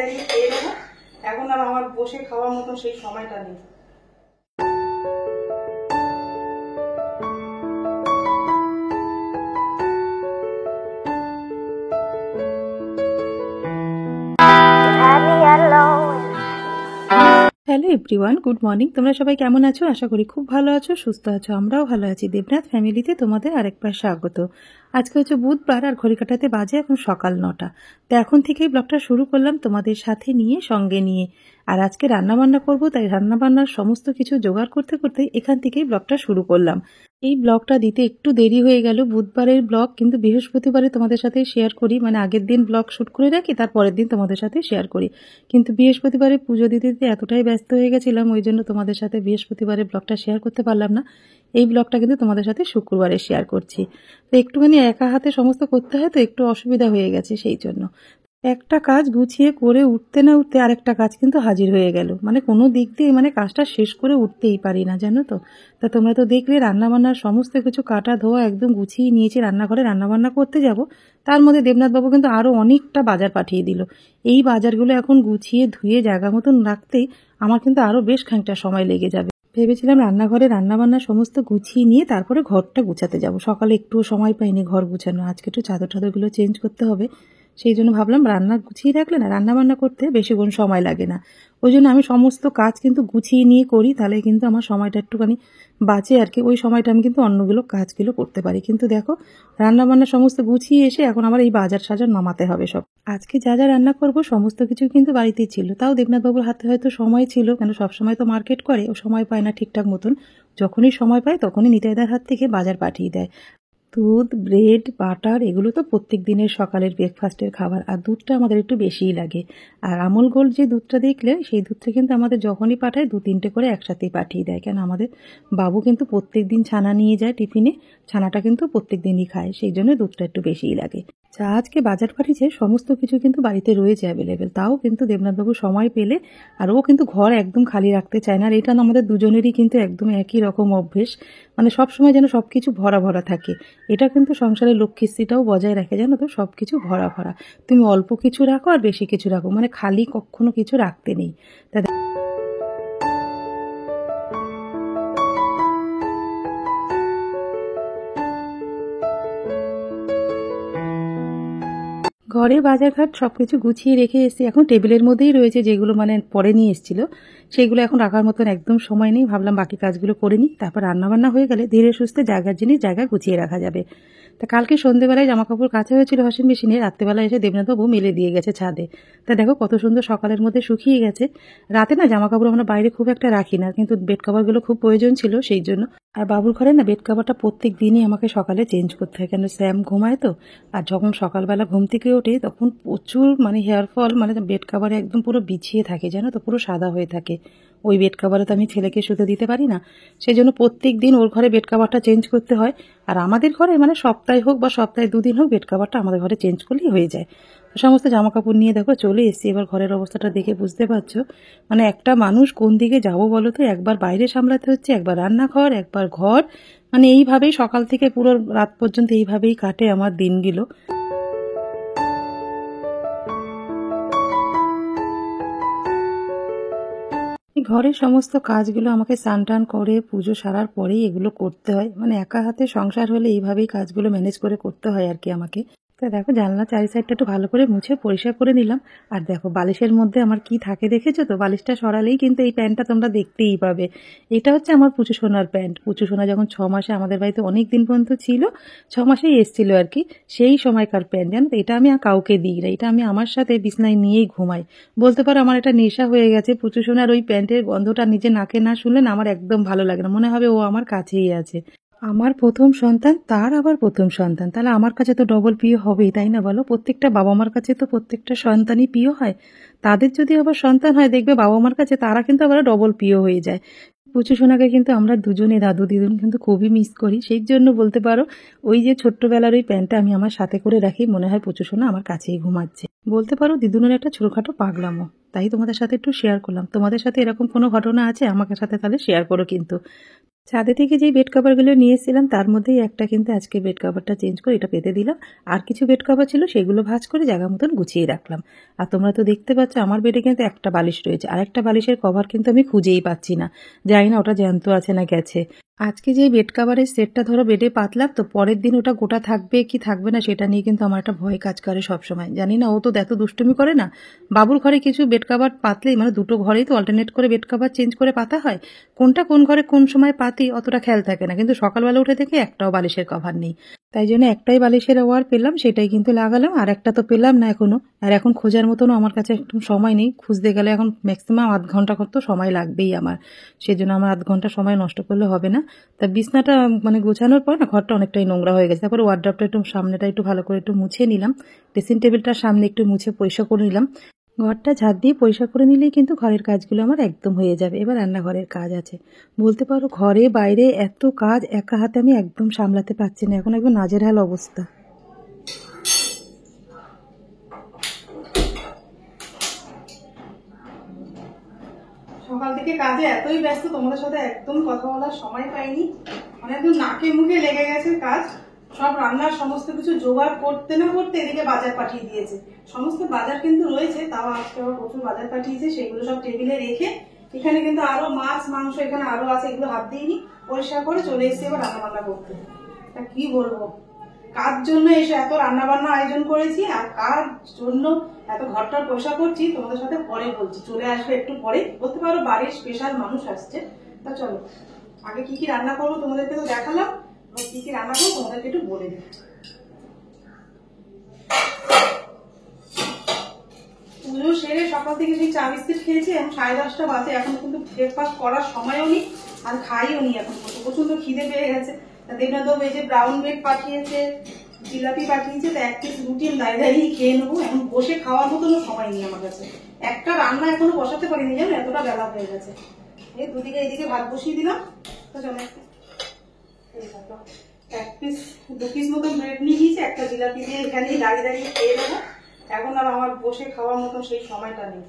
দাঁড়িয়ে খেয়ে নেবো। এখন আর আমার বসে খাওয়ার মতন সেই সময়টা নেই। Hello everyone, good morning. তোমরা সবাই কেমন আছো? আশা করি খুব ভালো আছো, সুস্থ আছো। আমরাও ভালো আছি। দেবনাথ ফ্যামিলিতে তোমাদের আরেকবার স্বাগত। আজকে হচ্ছে বুধবার আর ঘড়ি কাটাতে বাজে এখন সকাল 9টা। তো এখন থেকেই ব্লগটা শুরু করলাম তোমাদের সাথে নিয়ে, সঙ্গে নিয়ে। আর আজকে রান্নাবান্না করবো, তাই রান্নাবান্নার সমস্ত কিছু জোগাড় করতে করতে এখান থেকেই ব্লগটা শুরু করলাম। এই ব্লগটা দিতে একটু দেরি হয়ে গেল। বুধবারের ব্লগ কিন্তু বৃহস্পতিবারে তোমাদের সাথে শেয়ার করি, মানে আগের দিন ব্লগ শুট করে রাখি, তার পরের দিন তোমাদের সাথে শেয়ার করি। কিন্তু বৃহস্পতিবারে পুজো দিতে দিতে এতটাই ব্যস্ত হয়ে গেছিলাম, ওই জন্য তোমাদের সাথে বৃহস্পতিবারে ব্লগটা শেয়ার করতে পারলাম না। এই ব্লগটা কিন্তু তোমাদের সাথে শুক্রবারে শেয়ার করছি। তো একটুখানি একা হাতে সমস্ত করতে হয়, তো একটু অসুবিধা হয়ে গেছে সেই জন্য। একটা কাজ গুছিয়ে করে উঠতে না উঠতে আরেকটা কাজ কিন্তু হাজির হয়ে গেল, মানে কোনো দিক দিয়ে মানে কাজটা শেষ করে উঠতেই পারি না, জানো তো। তা তোমরা তো দেখলে রান্নাবান্নার সমস্ত কিছু কাটা ধোয়া একদম গুছিয়ে নিয়েছি, রান্নাঘরে রান্নাবান্না করতে যাব। তার মধ্যে দেবনাথবাবু কিন্তু আরও অনেকটা বাজার পাঠিয়ে দিল। এই বাজারগুলো এখন গুছিয়ে ধুয়ে জায়গা মতন রাখতেই আমার কিন্তু আরও বেশ খানিকটা সময় লেগে যাবে। ভেবেছিলাম রান্নাঘরে রান্নাবান্না সমস্ত গুছিয়ে নিয়ে তারপরে ঘরটা গুছাতে যাব। সকালে একটুও সময় পাইনি ঘর গুছানো, আজকে একটু চাদর টাদরগুলো চেঞ্জ করতে হবে। সেই জন্য ভাবলাম রান্না গুছিয়ে রাখলে না রান্নাবান্না করতে বেশিক্ষণ সময় লাগে না। ওই জন্য আমি সমস্ত কাজ কিন্তু গুছিয়ে নিয়ে করি, তাহলে কিন্তু আমার সময়টা একটুখানি বাঁচে আর কি। ওই সময়টা আমি কিন্তু অন্যগুলো কাজগুলো করতে পারি। কিন্তু দেখো রান্নাবান্না সমস্ত গুছিয়ে এসে এখন আমার এই বাজার সাজার নামাতে হবে সব। আজকে যা যা রান্না করব সমস্ত কিছু কিন্তু বাড়িতেই ছিল। তাও দেবনাথবাবুর হাতে হয়তো সময় ছিল, কেন সবসময় তো মার্কেট করে, ও সময় পায় না ঠিকঠাক মতন। যখনই সময় পায় তখনই নিতাইদার হাত থেকে বাজার পাঠিয়ে দেয়। দুধ, ব্রেড, বাটার এগুলো তো প্রত্যেক দিনের সকালের ব্রেকফাস্টের খাবার। আর দুধটা আমাদের একটু বেশিই লাগে। আর আমুল গোল্ড যে দুধটা দেখলে, সেই দুধটা কিন্তু আমাদের যখনই পাঠায় 2-3টে করে একসাথেই পাঠিয়ে দেয়। কেন আমাদের বাবু কিন্তু প্রত্যেক দিন ছানা নিয়ে যায় টিফিনে, ছানাটা কিন্তু প্রত্যেক দিনই খায়, সেই জন্য দুধটা একটু বেশিই লাগে। যা আজকে বাজার পাঠিয়েছে সমস্ত কিছু কিন্তু বাড়িতে রয়েছে অ্যাভেলেবেল, তাও কিন্তু দেবনাথবাবু সময় পেলে, আর ও কিন্তু ঘর একদম খালি রাখতে চায় না। আর এটা আমাদের দুজনেরই কিন্তু একদম একই রকম অভ্যেস, মানে সবসময় যেন সব কিছু ভরা ভরা থাকে। এটা কিন্তু সংসারের লক্ষ্মীশ্রীটাও বজায় রাখে, জানো তো। সব কিছু ভরা ভরা, তুমি অল্প কিছু রাখো আর বেশি কিছু রাখো, মানে খালি কখনো কিছু রাখতে নেই। তা ঘরে বাজারঘাট সবকিছু গুছিয়ে রেখে এসেছি। এখন টেবিলের মধ্যেই রয়েছে, যেগুলো মানে পরে নিয়ে এসেছিল সেইগুলো এখন রাখার মতন একদম সময় নেই। ভাবলাম বাকি কাজগুলো করে নিই, তারপর রান্নাবান্না হয়ে গেলে ধীরে সুস্থে জায়গার জিনিস জায়গায় গুছিয়ে রাখা যাবে। তা কালকে সন্ধ্যেবেলায় জামাকাপড় কাচা হয়েছিল ওয়াশিং মেশিনে, রাত্রেবেলায় এসে দেবনাথবাবু মেলে দিয়ে গেছে ছাদে। তা দেখো কত সুন্দর সকালের মধ্যে শুকিয়ে গেছে। রাতে না জামাকাপড় আমরা বাইরে খুব একটা রাখি না, কিন্তু বেড কভারগুলো খুব প্রয়োজন ছিল সেই জন্য। আর বাবুর ঘরে না বেড কভারটা প্রত্যেক দিনই আমাকে সকালে চেঞ্জ করতে হয়, কেন স্যাম ঘুমায় তো। আর যখন সকালবেলা ঘুম থেকে ওঠে তখন প্রচুর মানে হেয়ার ফল, মানে বেড কভারে একদম পুরো বিছিয়ে থাকে, জানো তো, পুরো সাদা হয়ে থাকে। ওই বেড কভারে তো আমি ছেলেকে শুতে দিতে পারি না, সেই জন্য প্রত্যেক দিন ওর ঘরে বেড কভারটা চেঞ্জ করতে হয়। আর আমাদের ঘরে মানে সপ্তাহে হোক বা সপ্তাহে 2 দিন হোক বেড কভারটা আমাদের ঘরে চেঞ্জ করলেই হয়ে যায়। তো সমস্ত জামা কাপড় নিয়ে দেখো চলে এসেছি। এবার ঘরের অবস্থাটা দেখে বুঝতে পারছো, মানে একটা মানুষ কোন দিকে যাবো বলো তো। একবার বাইরে সামলাতে হচ্ছে, একবার রান্নাঘর, একবার ঘর, মানে এইভাবেই সকাল থেকে পুরো রাত পর্যন্ত এইভাবেই কাটে আমার দিনগুলো। এই ঘরের সমস্ত কাজগুলো আমাকে স্নান টান করে পুজো সারার পরেই এগুলো করতে হয়, মানে একা হাতে সংসার হলে এইভাবেই কাজগুলো ম্যানেজ করে করতে হয় আর কি আমাকে। তা দেখো জানলা চারি সাইডটা একটু ভালো করে মুছে পরিষ্কার করে নিলাম। আর দেখো বালিশের মধ্যে আমার কি থাকে দেখেছো তো, বালিশটা সরালেই কিন্তু এই প্যান্টটা তোমরা দেখতেই পাবে। এটা হচ্ছে আমার পুচু সোনার প্যান্ট। পুচু সোনা যখন 6 মাসে আমাদের বাড়িতে অনেক দিন পর্যন্ত ছিল, 6 মাসেই এসেছিল আর কি, সেই সময়কার প্যান্ট, জানো তো। এটা আমি আর কাউকে দিই না, এটা আমি আমার সাথে বিছনায় নিয়েই ঘুমাই। বলতে পারো আমার এটা নেশা হয়ে গেছে। পুচু সোনার ওই প্যান্টের গন্ধটা নিজে নাকে না শুনলে না আমার একদম ভালো লাগে না, মনে হবে ও আমার কাছেই আছে। আমার প্রথম সন্তান, তার আবার প্রথম সন্তান, তাহলে আমার কাছে তো ডবল প্রিয় হবেই, তাই না বলো। প্রত্যেকটা বাবা মার কাছে তো প্রত্যেকটা সন্তানই প্রিয় হয়। তাদের যদি আবার সন্তান হয় দেখবে বাবা মার কাছে তারা কিন্তু আবার ডবল প্রিয় হয়ে যায়। পুচু সোনাকে কিন্তু আমরা দুজনে দাদু দিদুন কিন্তু খুবই মিস করি, সেই জন্য বলতে পারো ওই যে ছোট্টবেলার ওই প্যান্টটা আমি আমার সাথে করে রাখি, মনে হয় পুচু সোনা আমার কাছেই ঘুমাচ্ছে। বলতে পারো দিদুনের একটা ছোটখাটো পাগলামো, তাই তোমাদের সাথে একটু শেয়ার করলাম। তোমাদের সাথে এরকম কোনো ঘটনা আছে আমাকে সাথে তাহলে শেয়ার করো কিন্তু। ছাদে থেকে যেই বেড কভারগুলো নিয়ে এসেছিলাম তার মধ্যেই একটা কিন্তু আজকে বেড কভারটা চেঞ্জ করে এটা পেতে দিলাম। আর কিছু বেড কভার ছিল সেগুলো ভাঁজ করে জায়গা মতন গুছিয়ে রাখলাম। আর তোমরা তো দেখতে পাচ্ছ আমার বেডে কিন্তু একটা বালিশ রয়েছে, আরেকটা বালিশের কভার কিন্তু আমি খুঁজেই পাচ্ছি না, জানি না ওটা জ্যান্ত আছে না গেছে। আজকে যে বেড কাভারের সেটটা ধরো বেডে পাতলাম, তো পরের দিন ওটা গোটা থাকবে কি থাকবে না সেটা নিয়ে কিন্তু আমার একটা ভয় কাজ করে সবসময়। জানি না, ও তো এত দুষ্টুমি করে না। বাবুর ঘরে কিছু বেড কাভার পাতলেই, মানে দুটো ঘরেই তো অল্টারনেট করে বেড কাভার চেঞ্জ করে পাতা হয়, কোনটা কোন ঘরে কোন সময় পাতি অতটা খেয়াল থাকে না, কিন্তু সকালবেলা উঠে দেখে একটাও বালিশের কভার নেই। তাই জন্য একটাই বালিশের ওয়ার পেলাম, সেটাই কিন্তু লাগালাম, আর একটা তো পেলাম না এখনো। আর এখন খোঁজার মতনও আমার কাছে একদম সময় নেই, খুঁজতে গেলে এখন ম্যাক্সিমাম আধ ঘন্টা তো সময় লাগবেই আমার। সেজন্য আমার আধ ঘন্টা সময় নষ্ট করলে হবে না। তা বিছনাটা মানে গোছানোর পর না ঘরটা অনেকটাই নোংরা হয়ে গেছে, তারপরে ওয়ার্ড্রপটা একটু সামনেটা একটু ভালো করে একটু মুছে নিলাম, ড্রেসিং টেবিলটার সামনে একটু মুছে পরিষ্কার করে নিলাম। ঘরটা ঝাড় দিয়ে পরিষ্কার করে নিলেই কিন্তু ঘরের কাজগুলো আমার একদম হয়ে যাবে। এবার রান্নাঘরের কাজ আছে, বলতে পারো ঘরে বাইরে এত কাজ একা হাতে আমি একদম সামলাতে পারছি না, এখন একদম নাজেরহাল অবস্থা। সকাল থেকে কাজে এতই ব্যস্ত, তোমাদের সাথে একদম কথা বলার সময় পাইনি, মানে একদম নাকে মুখে লেগে গেছে কাজ। সব রান্নার সমস্ত কিছু জোগাড় করতে না করতে এদিকে বাজার পাঠিয়ে দিয়েছে। সমস্ত বাজার কিন্তু রয়েছে, তাও আজকে আবার প্রচুর বাজার পাঠিয়েছে, সেগুলো সব টেবিলে রেখে এখানে কিন্তু আরো মাছ মাংস এখানে আরো আছে, এগুলো হাত দিইনি, পরিষ্কার করে চলে এসেছি এবার রান্না বান্না করতে। তা কি বলবো, কার জন্য এসে এত রান্না বান্না আয়োজন করেছি আর কার জন্য এত ঘরটার পয়সা করছি তোমাদের সাথে পরে বলছি, চলে আসবে একটু পরে, বলতে পারো বাড়ির স্পেশাল মানুষ আসছে। তা চলো আগে কি কি রান্না করবো তোমাদেরকে তো দেখালাম, কি কি রান্না করবো তোমাদেরকে একটু বলে দিই। পুজো সেরে সকাল থেকে সেই চা বিস্কুট খেয়েছি, এখন 10:30 বাজে, এখন কিন্তু ব্রেকফাস্ট করার সময়ও নেই আর খাইও নি, এখন প্রচন্ড খিদে পেয়ে গেছে। দেবনাথ এই যে ব্রাউন ব্রেড পাঠিয়েছে, জিলাপি পাঠিয়েছে, তো এক পিস রুটি দাঁড়িয়ে খেয়ে নেবো, এখন বসে খাওয়ার মতনও সময় নেই আমার কাছে। একটা রান্না এখনো বসাতে পারিনি, জানো এতটা বেলা হয়ে গেছে। এই দুদিকে এইদিকে ভাত বসিয়ে দিলাম, তো চলো এক পিস 2 পিস মতন ব্রেড নিয়ে গিয়েছি, একটা জিলাপি দিয়ে এখানেই দাঁড়িয়ে দাঁড়িয়ে খেয়ে নেবো। এখন আর আমার বসে খাওয়ার মতন সেই সময়টা নেই,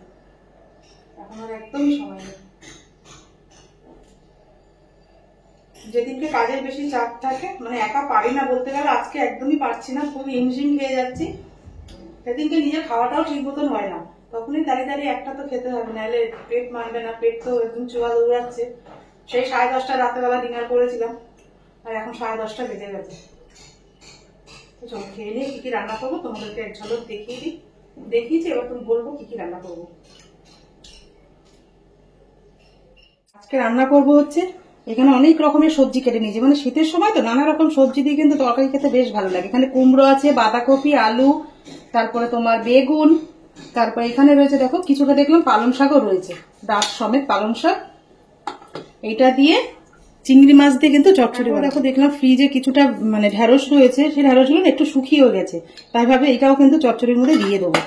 এখন আর একদমই সময় নেই। যেদিনকে কাজের বেশি চাপ থাকে, মানে একা পারি না বলতে গেলে, আজকে একদমই পারছি না, খুব হিমশিম খেয়ে যাচ্ছি, সেদিনকে নিজের খাওয়াটাও ঠিক মতন হয় না, তখনই দাঁড়িয়ে দাঁড়িয়ে একটা তো খেতে হবে, নাহলে পেট মানবে না, পেট তো একদম চুয়া দৌড়াচ্ছে। সেই 10:30 রাতেবেলা ডিনার করেছিলাম আর এখন 10:30 বেজে গেছে। চলো খেয়ে নিয়ে কি কি রান্না করবো তোমাদেরকে এক ঝলক দেখিয়ে দিই, দেখিয়েছি, এবার তুমি বলবো কি কি রান্না করবো। আজকে রান্না করবো হচ্ছে, এখানে অনেক রকমের সবজি কেটে নিয়েছি, মানে শীতের সময় তো নানা রকম সবজি দিয়ে কিন্তু তরকারি খেতে বেশ ভালো লাগে। এখানে কুমড়ো আছে, বাঁধাকপি, আলু, তারপরে তোমার বেগুন, তারপরে এখানে রয়েছে দেখো কিছুটা দেখলাম পালং শাকও রয়েছে, ডাঁট সমেত পালং শাক। এইটা দিয়ে চিংড়ি মাছ দিয়ে কিন্তু চচ্চড়ি। দেখো দেখলাম ফ্রিজে কিছুটা মানে ঢেঁড়স রয়েছে, সেই ঢেঁড়সগুলো একটু শুকিয়েও গেছে, তাই ভাবে এটাও কিন্তু চচ্চড়ির মধ্যে দিয়ে দেবো।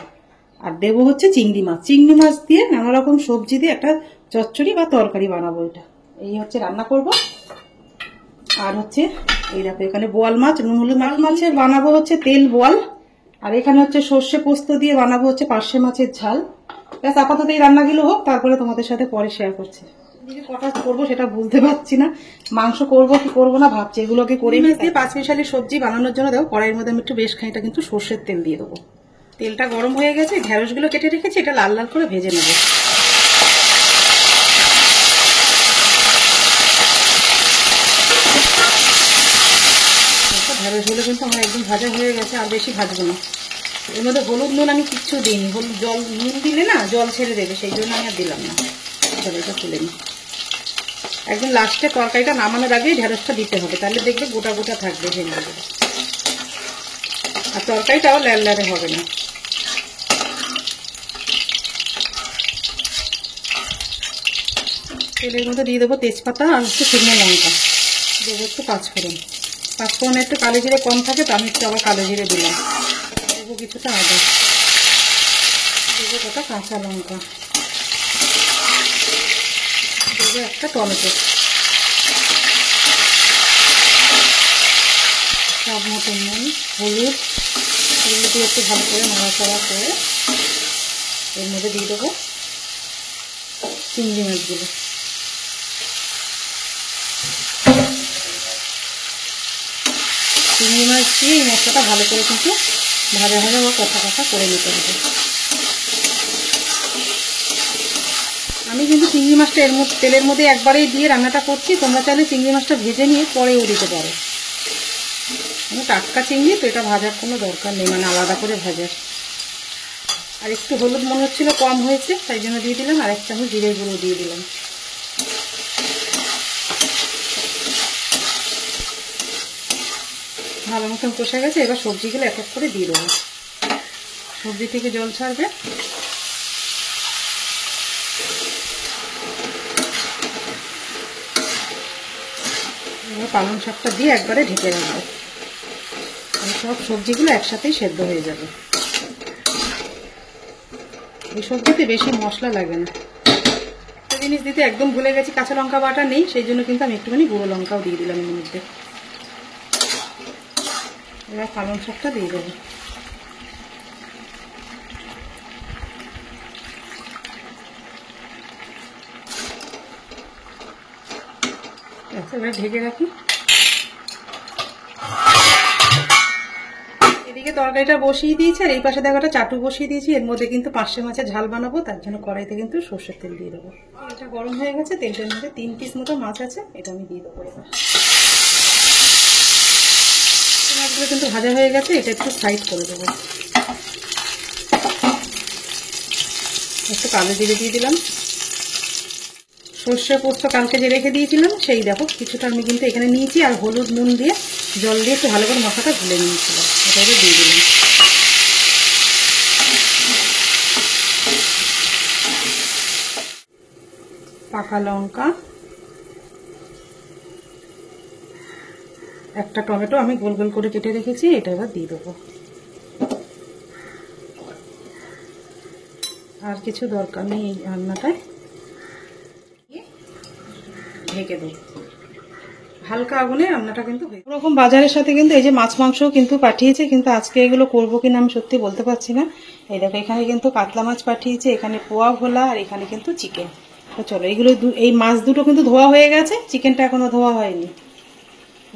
আর দেবো হচ্ছে চিংড়ি মাছ, চিংড়ি মাছ দিয়ে নানা রকম সবজি দিয়ে একটা চচ্চড়ি বা তরকারি বানাবো। এটা এই হচ্ছে রান্না করব। আর হচ্ছে এই দেখো এখানে বোয়াল মাছ, নুন হলুদ মাছের বানাবো হচ্ছে তেল বোয়াল, আর এখানে হচ্ছে সর্ষে পোস্ত দিয়ে বানাবো হচ্ছে পার্শে মাছের ঝাল। ব্যাস আপাতত এই রান্নাগুলো হোক, তারপরে তোমাদের সাথে পরে শেয়ার করছি। কটা করবো সেটা বুঝতে পারছি না, মাংস করবো কি করবো না ভাবছি, এগুলোকে করে নিয়ে দিয়ে 5 মিশালি সবজি বানানোর জন্য দেখো কড়াইয়ের মধ্যে আমি একটু বেশ খানিকটা কিন্তু সর্ষের তেল দিয়ে দেবো। তেলটা গরম হয়ে গেছে, ঢেঁড়সগুলো কেটে রেখেছি, এটা লাল লাল করে ভেজে নেবো। ঢেঁড়সগুলো কিন্তু আমার একদম ভাজা হয়ে গেছে, আর বেশি ভাজবো না। এর মধ্যে হলুদ নুন আমি কিচ্ছু দিইনি, হলুদ জল নুন দিলে না জল ছেড়ে দেবে, সেই জন্য আমি আর দিলাম না। চলো এটা তুলে নিই, একদম লাস্টে তরকারিটা নামানোর আগেই ঢেঁড়সটা দিতে হবে, তাহলে দেখবে গোটা গোটা থাকবে ঢেঁড়সগুলো, আর তরকারিটাও ল্যাললারে হবে না। তেলের মধ্যে দিয়ে দেবো তেজপাতা আর হচ্ছে শুকনো লঙ্কা, দেবো একটু পাঁচফোড়ন। পাঁচফোড়নে একটু কালো জিরে কম থাকে, তো আমি একটু আবার কালো জিরে দিলাম। দেবো কিছুটা আদা, দেবো কটা কাঁচা লঙ্কা, দেবো একটা টমেটো, সব মতো নুন, হলুদ, এগুলো দিয়ে একটু ভালো করে নাড়াচাড়া করে এর মধ্যে দিয়ে দেবো চিংড়ি মাছগুলো। চিংড়ি মাছ দিয়ে এই মশলাটা ভালো করে কিন্তু ভাজা ভাজা বা কষা কষা করে নিতে হবে। আমি কিন্তু চিংড়ি মাছটা এর মধ্যে তেলের মধ্যে একবারেই দিয়ে রান্নাটা করছি। তোমরা চাইলে চিংড়ি মাছটা ভেজে নিয়ে পরেও দিতে পারো। টাটকা চিংড়ি তো এটা ভাজার কোনো দরকার নেই, মানে আলাদা করে ভাজার। আর একটু হলুদ মনে হচ্ছিল কম হয়েছে, তাই জন্য দিয়ে দিলাম। আর 1 চামচ জিরে গুঁড়ো দিয়ে দিলাম। ভালো মতন কষে গেছে। এবার সবজিগুলো এক এক করে দিয়ে দেবো। সবজি থেকে জল ছাড়বে। এবার পালং শাকটা দিয়ে একবারে ঢেকে রাখবো। সব সবজিগুলো একসাথেই সেদ্ধ হয়ে যাবে। এই সবজিতে বেশি মশলা লাগে না। একটা জিনিস দিতে একদম ভুলে গেছি, কাঁচা লঙ্কা বাটা নেই, সেই জন্য কিন্তু আমি একটুখানি গুঁড়ো লঙ্কাও দিয়ে দিলাম এর মধ্যে। এবার পালং শাকটা দিয়ে দেবো। এবার ঢেকে রাখি। এদিকে তরকারিটা বসিয়ে দিয়েছি, আর এই পাশে দেখো একটা চাটু বসিয়ে দিয়েছি। এর মধ্যে কিন্তু পার্শে মাছের ঝাল বানাবো, তার জন্য কড়াইতে কিন্তু সর্ষের তেল দিয়ে দেবো। এটা গরম হয়ে গেছে, তেলটার মধ্যে 3 পিস মতো মাছ আছে, এটা আমি দিয়ে দেবো। এবার মাছগুলো কিন্তু ভাজা হয়ে গেছে, এটা একটু সাইড করে দেবো। একটু কালো জিরে দিয়ে দিলাম। সর্ষে পোস্ত কালকে যে রেখে দিয়েছিলাম সেই দেখো কিছুটা আমি কিন্তু এখানে নিয়েছি, আর হলুদ নুন দিয়ে জল দিয়ে একটু ভালো করে মশলাটা গুলে নিয়েছিলাম, এটা দিয়ে দিলাম। পাকা লঙ্কা, একটা টমেটো আমি গোল গোল করে কেটে রেখেছি, এটা এবার দিয়ে দেবো। আর কিছু দরকার নেই এই রান্নাটায়। ঢেকে দেবো হালকা আগুনে। রান্নাটা কিন্তু ওরকম বাজারের সাথে কিন্তু এই যে মাছ মাংস কিন্তু পাঠিয়েছে, কিন্তু আজকে এগুলো করবো কিনা আমি সত্যি বলতে পারছি না। এই দেখো এখানে কিন্তু কাতলা মাছ পাঠিয়েছে, এখানে পোয়া ভোলা, আর এখানে কিন্তু চিকেন। তো চলো এইগুলো এই মাছ দুটো কিন্তু ধোয়া হয়ে গেছে, চিকেনটা এখনো ধোয়া হয়নি।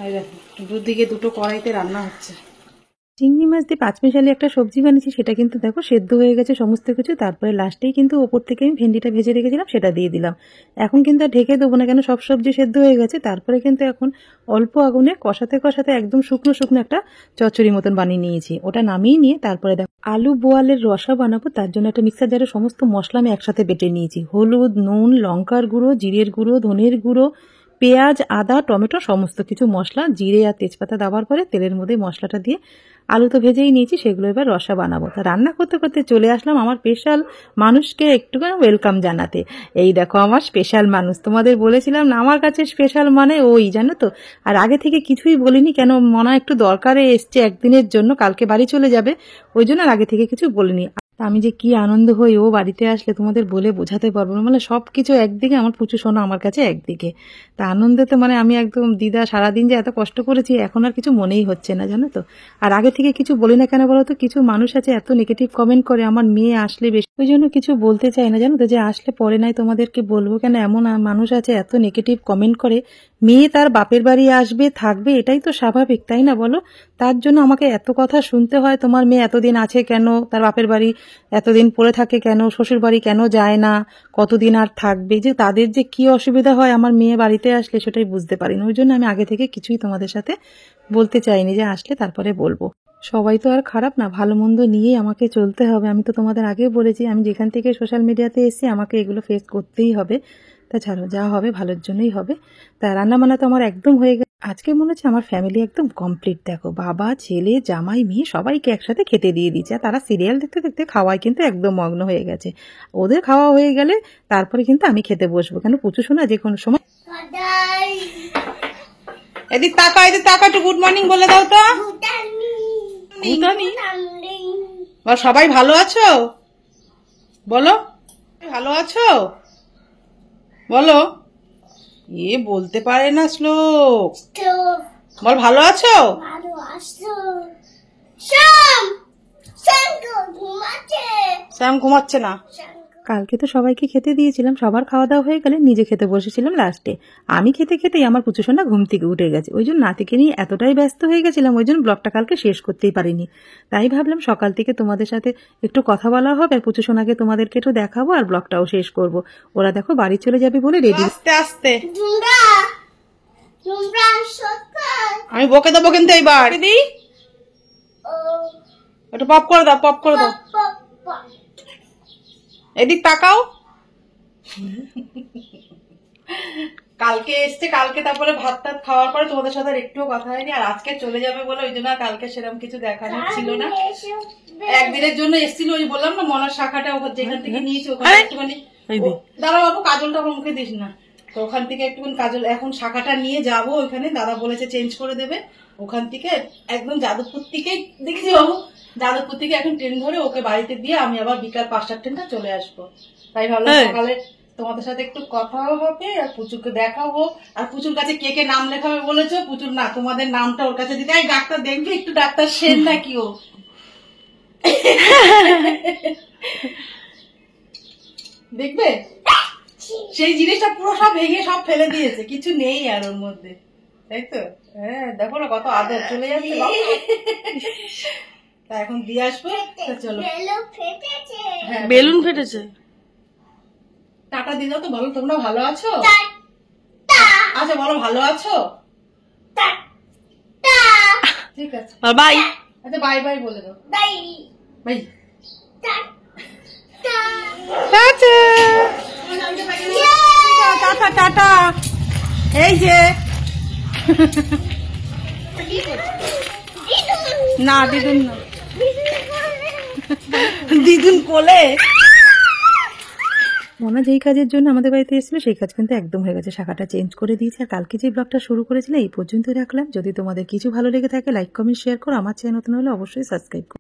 এই দেখো দুদিকে দুটো কড়াইতে রান্না হচ্ছে। চিংড়ি মাছ দিয়ে 5 মিশালি একটা সবজি বানিয়েছি, সেটা কিন্তু দেখো সেদ্ধ হয়ে গেছে সমস্ত কিছু। তারপরে লাস্টেই কিন্তু ওপর থেকে আমি ভেন্ডিটা ভেজে রেখেছিলাম, সেটা দিয়ে দিলাম। এখন কিন্তু আর ঢেকে দেবো না, কেন সব সবজি সেদ্ধ হয়ে গেছে। তারপরে কিন্তু এখন অল্প আগুনে কষাতে কষাতে একদম শুকনো শুকনো একটা চচ্চড়ি মতন বানিয়ে নিয়েছি। ওটা নামিয়ে নিয়ে তারপরে দেখো আলু বোয়ালের রসা বানাবো, তার জন্য একটা মিক্সার জারে সমস্ত মশলা আমি একসাথে বেটে নিয়েছি। হলুদ, নুন, লঙ্কার গুঁড়ো, জিরের গুঁড়ো, ধনের গুঁড়ো, পেঁয়াজ, আদা, টমেটো, সমস্ত কিছু মশলা, জিরে আর তেজপাতা দেওয়ার পরে তেলের মধ্যে মশলাটা দিয়ে আলু তো ভেজেই নিয়েছি, সেগুলো এবার রসা বানাবো। তা রান্না করতে করতে চলে আসলাম আমার স্পেশাল মানুষকে একটুখানি ওয়েলকাম জানাতে। এই দেখো আমার স্পেশাল মানুষ, তোমাদের বলেছিলাম না আমার কাছে স্পেশাল মানে ওই, জানো তো। আর আগে থেকে কিছুই বলিনি, কেন মনে হয় একটু দরকারে এসছে একদিনের জন্য, কালকে বাড়ি চলে যাবে, ওই জন্য আর আগে থেকে কিছু বলিনি। আমি যে কি আনন্দ হই ও বাড়িতে আসলে, তোমাদের বলে বোঝাতে পারবো না। মানে সবকিছু একদিকে, আমার পুচু সোনা আমার কাছে একদিকে। তা আনন্দেতে মানে আমি একদম, দিদা সারাদিন যে এত কষ্ট করেছি এখন আর কিছু মনেই হচ্ছে না, জানো তো। আর আগে থেকে কিছু বলি না কেন বলো তো, কিছু মানুষ আছে এত নেগেটিভ কমেন্ট করে, আমার মেয়ে আসলে বেশি, ওই জন্য কিছু বলতে চাই না, জানো তো। যে আসলে পরে নাই তোমাদেরকে বলবো, কেন এমন মানুষ আছে এত নেগেটিভ কমেন্ট করে। মেয়ে তার বাপের বাড়ি আসবে, থাকবে, এটাই তো স্বাভাবিক, তাই না বলো। তার জন্য আমাকে এত কথা শুনতে হয়, তোমার মেয়ে এতদিন আছে কেন, তার বাপের বাড়ি এতদিন পড়ে থাকে কেন, শ্বশুর বাড়ি কেন যায় না, কতদিন আর থাকবে, যে তাদের যে কি অসুবিধা হয় আমার মেয়ে বাড়িতে আসলে, সেটাই বুঝতে পারি না। ওই জন্য আমি আগে থেকে কিছুই তোমাদের সাথে বলতে চাইনি, যে আসলে তারপরে বলবো। সবাই তো আর খারাপ না, ভালো মন্দ নিয়েই আমাকে চলতে হবে। আমি তো তোমাদের আগেও বলেছি, আমি যেখান থেকে সোশ্যাল মিডিয়াতে এসেছি আমাকে এগুলো ফেস করতেই হবে। তা ছাড়ো, যা হবে ভালোর জন্যই হবে। তা রান্না বান্না তো আমার একদম হয়ে গেছে। আজকে মনে হচ্ছে আমার ফ্যামিলি একদম কমপ্লিট। দেখো বাবা, ছেলে, জামাই, মেয়ে সবাইকে একসাথে খেতে দিয়ে দিচ্ছে। আর তারা সিরিয়াল দেখতে দেখতে খাওয়ায় কিন্তু একদম মগ্ন হয়ে গেছে। ওদের খাওয়া হয়ে গেলে তারপরে কিন্তু আমি খেতে বসবো, কেন পুচু শোনা যে কোনো সময়। এদিক তাকা, এদিক তাকা, একটু গুড মর্নিং বলে দাও তো। সবাই ভালো আছো বলো, ভালো আছো বলো। এ বলতে পারে না শ্লোক, বল ভালো আছো। শ্যাম ঘুমাচ্ছে না, কালকে তো সবাইকে খেতে দিয়েছিলাম, সবার খাওয়া দাওয়া হয়ে গেলে নিজে খেতে বসেছিলাম লাস্টে। আমি খেতে খেতেই আমার পুচুসোনা ঘুম থেকে উঠে গেছে, ওই জন্য নাতিকে নিয়ে এতটাই ব্যস্ত হয়ে গেছিলাম, ওই জন্য ব্লগটা কালকে শেষ করতেই পারিনি। তাই ভাবলাম সকাল থেকে তোমাদের সাথে একটু কথা বলা হবে, পুচুসোনাকে তোমাদেরকে একটু দেখাবো আর ব্লগটাও শেষ করব। ওরা দেখো বাড়ি চলে যাবে বলে রেডি। আস্তে আস্তে আমি বকে দেবো কিন্তু এইবার দিদি একটু পপ করে দাও, পপ করে দাও, এদিক তাকাও। কালকে এসছে, কালকে তারপরে ভাত টাত খাওয়ার পরে তোমাদের সাথে আর একটুও কথা হয়নি, আর আজকে চলে যাবে বলে ওই জন্য কালকে সেরকম কিছু দেখানোর ছিল না। একদিনের জন্য এসেছিল, ওই বললাম না মনার শাখাটা যেখান থেকে নিয়েছি ওখানে একটুখানি দাদা বাবু কাজলটা আমার মুখে দিস না, তো ওখান থেকে একটুখানি কাজল এখন শাখাটা নিয়ে যাব ওইখানে, দাদা বলেছে চেঞ্জ করে দেবে ওখান থেকে, একদম যাদবপুর থেকে দেখছি বাবু, যাদবপুর থেকে এখন ট্রেন ধরে ওকে বাড়িতে দিয়ে আমি আবার বিকাল 5টার ট্রেনটা চলে আসবো। তাই ভাবলাম সকালে তোমাদের সাথে একটু কথাও হবে আর পুচুকে দেখাবো, আর পুচুর কাছে কে কে নাম লেখাবে বলেছো, পুচুর না তোমাদের নামটা ওর কাছে দিতে, ডাক্তার দেখবে একটু, ডাক্তার সেন নাকি ও দেখবে সেই জিনিসটা পুরো সব ভেঙে সব ফেলে দিয়েছে, কিছু নেই আর ওর মধ্যে, তাই তো? হ্যাঁ দেখো না কত আদর চলে যাচ্ছে। তা এখন দিয়ে আসবো, চলো। বেলুন ফেটেছে, টাটা দিয়ে দাও তো, বলো তোমরা ভালো আছো? আচ্ছা বলো ভালো আছো, ঠিক আছে বাই। আচ্ছা বাই বাই বলে দাও, বাই বাই, টাটা টাটা। এই যে না দিদুন না, দিদুন কোলে। মনা যেই কাজের জন্য আমাদের বাড়িতে এসেছিল সেই কাজ কিন্তু একদম হয়ে গেছে, শাখাটা চেঞ্জ করে দিয়েছে। আর কালকে যে ব্লগটা শুরু করেছিল এই পর্যন্তই রাখলাম। যদি তোমাদের কিছু ভালো লেগে থাকে লাইক কমেন্ট শেয়ার করো, আমার চ্যানেল নতুন হলে অবশ্যই সাবস্ক্রাইব করো।